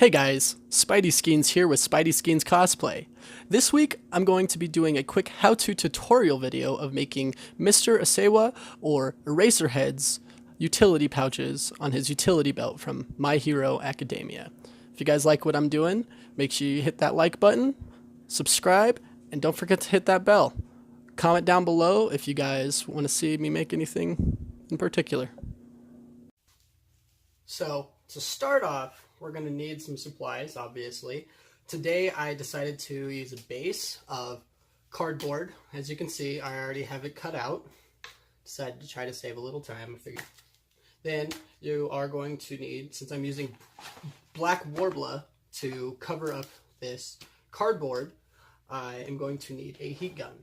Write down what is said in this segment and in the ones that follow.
Hey guys, Spidey Skeens here with Spidey Skeens Cosplay. This week, I'm going to be doing a quick how-to tutorial video of making Mr. Aizawa or Eraserhead's utility pouches on his utility belt from My Hero Academia. If you guys like what I'm doing, make sure you hit that like button, subscribe, and don't forget to hit that bell. Comment down below if you guys want to see me make anything in particular. So, to start off, we're going to need some supplies, obviously. Today I decided to use a base of cardboard. As you can see, I already have it cut out. Decided to try to save a little time, I figured. Then you are going to need, since I'm using Black Worbla to cover up this cardboard, I am going to need a heat gun.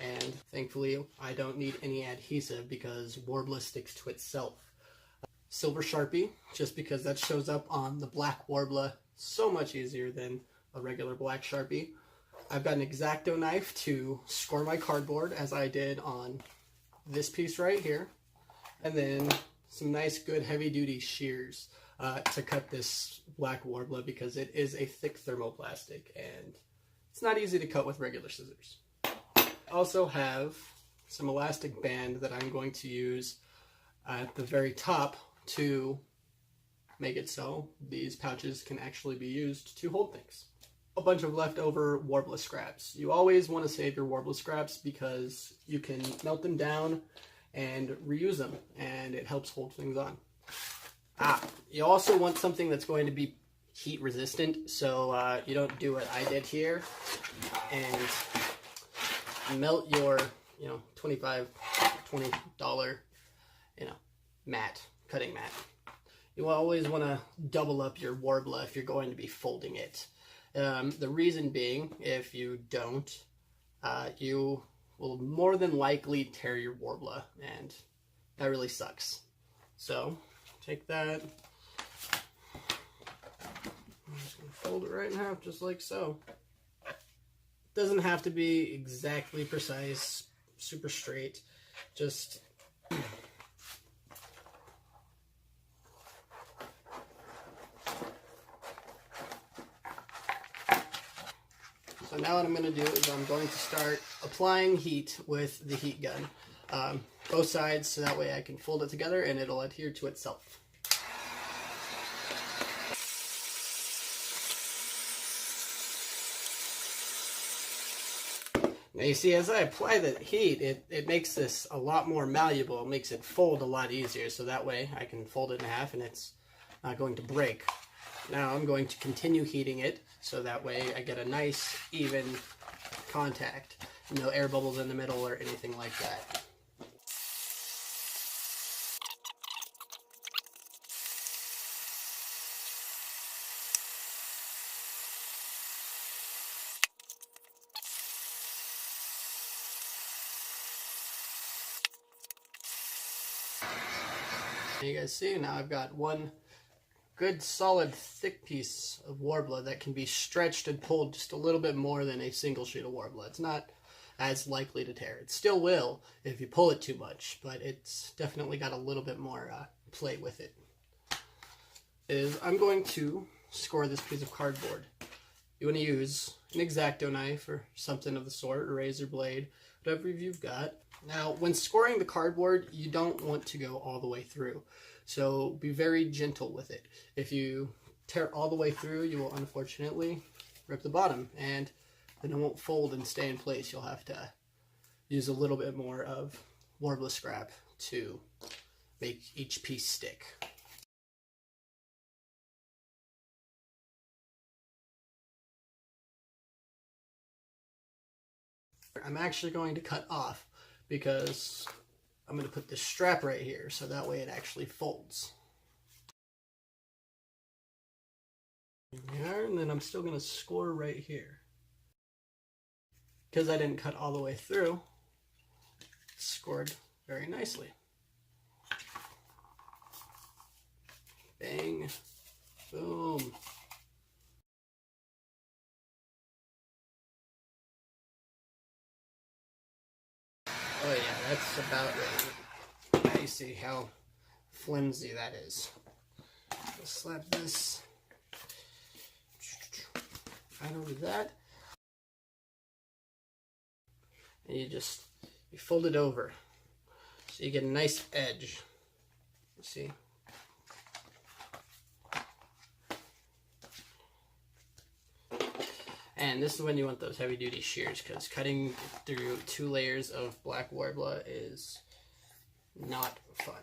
And thankfully I don't need any adhesive because Worbla sticks to itself. Silver Sharpie, just because that shows up on the Black Worbla so much easier than a regular black Sharpie. I've got an Xacto Knife to score my cardboard, as I did on this piece right here. And then some nice, good, heavy-duty shears to cut this Black Worbla because it is a thick thermoplastic and it's not easy to cut with regular scissors. I also have some elastic band that I'm going to use at the very top to make it so these pouches can actually be used to hold things. A bunch of leftover Worbla scraps. You always want to save your Worbla scraps because you can melt them down and reuse them, and it helps hold things on. You also want something that's going to be heat resistant, so you don't do what I did here and melt your, $25, $20, mat. Cutting mat. You always want to double up your Worbla if you're going to be folding it. The reason being, if you don't, you will more than likely tear your Worbla, and that really sucks. So, take that. I'm just going to fold it right in half, just like so. It doesn't have to be exactly precise, super straight, just So now what I'm going to do is I'm going to start applying heat with the heat gun. Both sides, so that way I can fold it together and it'll adhere to itself. Now you see, as I apply the heat, it makes this a lot more malleable. It makes it fold a lot easier, so that way I can fold it in half and it's not going to break. Now I'm going to continue heating it, so that way I get a nice, even contact. No air bubbles in the middle or anything like that. You guys see, now I've got one good solid thick piece of Worbla that can be stretched and pulled just a little bit more than a single sheet of Worbla. It's not as likely to tear. It still will if you pull it too much, but it's definitely got a little bit more play with it. I'm going to score this piece of cardboard. You want to use an Xacto knife or something of the sort, a razor blade, whatever you've got. Now, when scoring the cardboard, you don't want to go all the way through. So be very gentle with it. If you tear all the way through, you will unfortunately rip the bottom, and then it won't fold and stay in place. You'll have to use a little bit more of Worbla scrap to make each piece stick. I'm actually going to cut off because I'm going to put this strap right here, so that way it actually folds. There, and then I'm still going to score right here. Because I didn't cut all the way through, it's scored very nicely. Bang. Boom. Oh yeah, that's about right. Now you see how flimsy that is. Just slap this right over that. And you fold it over. So you get a nice edge. See? And this is when you want those heavy duty shears, because cutting through 2 layers of Black Worbla is not fun.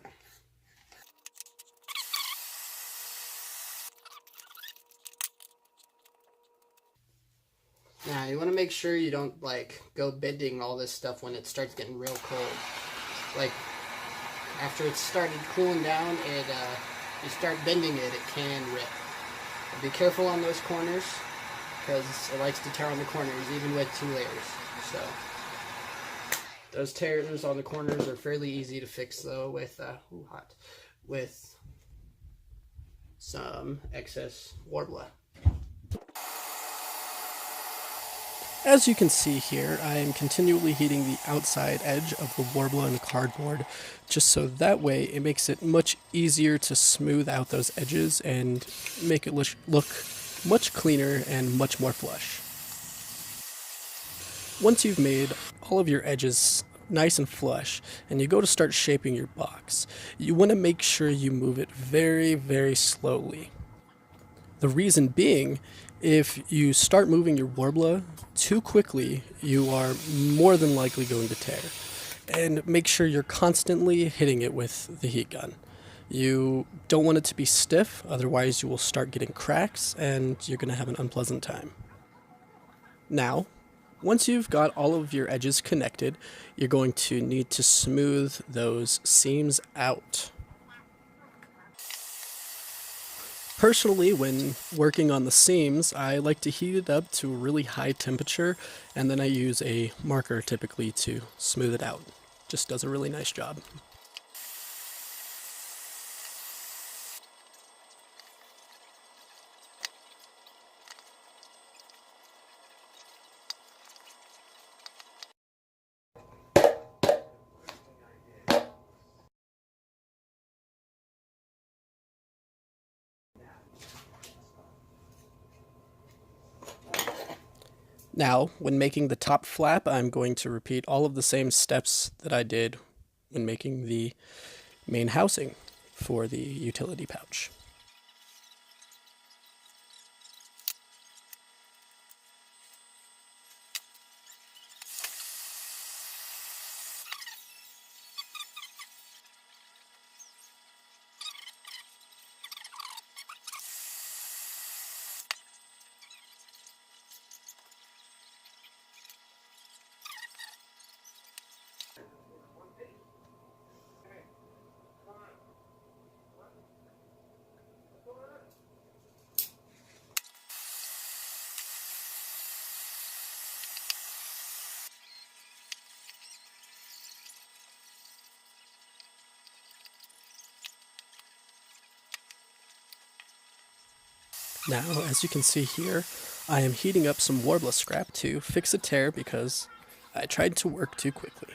Now you want to make sure you don't like go bending all this stuff when it starts getting real cold. Like after it's started cooling down, you start bending it, it can rip. But be careful on those corners, because it likes to tear on the corners even with 2 layers. So those tears on the corners are fairly easy to fix though with some excess Worbla. As you can see here, I am continually heating the outside edge of the Worbla and the cardboard, just so that way it makes it much easier to smooth out those edges and make it look much cleaner and much more flush. Once you've made all of your edges nice and flush and you go to start shaping your box, you want to make sure you move it very, very slowly. The reason being, if you start moving your Worbla too quickly, you are more than likely going to tear. And make sure you're constantly hitting it with the heat gun. You don't want it to be stiff, otherwise you will start getting cracks and you're going to have an unpleasant time. Now, once you've got all of your edges connected, you're going to need to smooth those seams out. Personally, when working on the seams, I like to heat it up to a really high temperature, and then I use a marker typically to smooth it out. Just does a really nice job. Now, when making the top flap, I'm going to repeat all of the same steps that I did when making the main housing for the utility pouch. Now, as you can see here, I am heating up some Worbla scrap to fix a tear because I tried to work too quickly.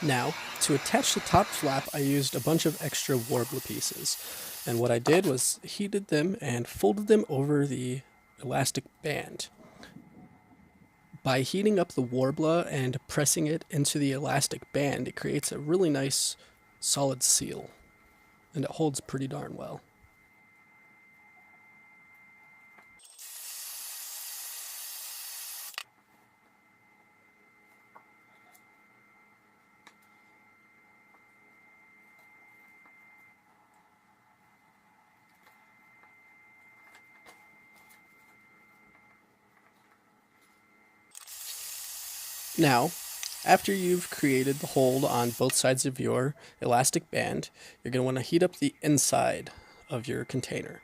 Now, to attach the top flap, I used a bunch of extra Worbla pieces, and what I did was heated them and folded them over the elastic band. By heating up the Worbla and pressing it into the elastic band, it creates a really nice solid seal, and it holds pretty darn well. Now, after you've created the hold on both sides of your elastic band, you're going to want to heat up the inside of your container.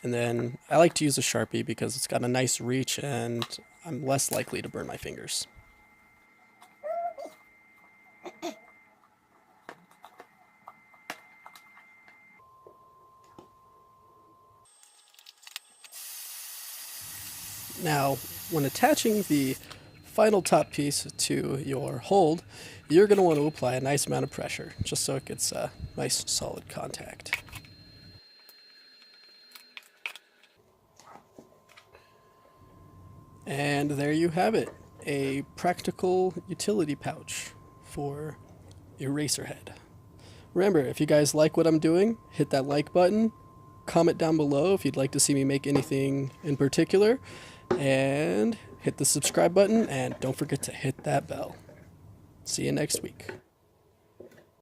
And then I like to use a Sharpie because it's got a nice reach and I'm less likely to burn my fingers. Now, when attaching the final top piece to your hold, you're going to want to apply a nice amount of pressure, just so it gets a nice solid contact. And there you have it, a practical utility pouch for Eraserhead. Remember, if you guys like what I'm doing, hit that like button, comment down below if you'd like to see me make anything in particular, and hit the subscribe button, and don't forget to hit that bell. See you next week.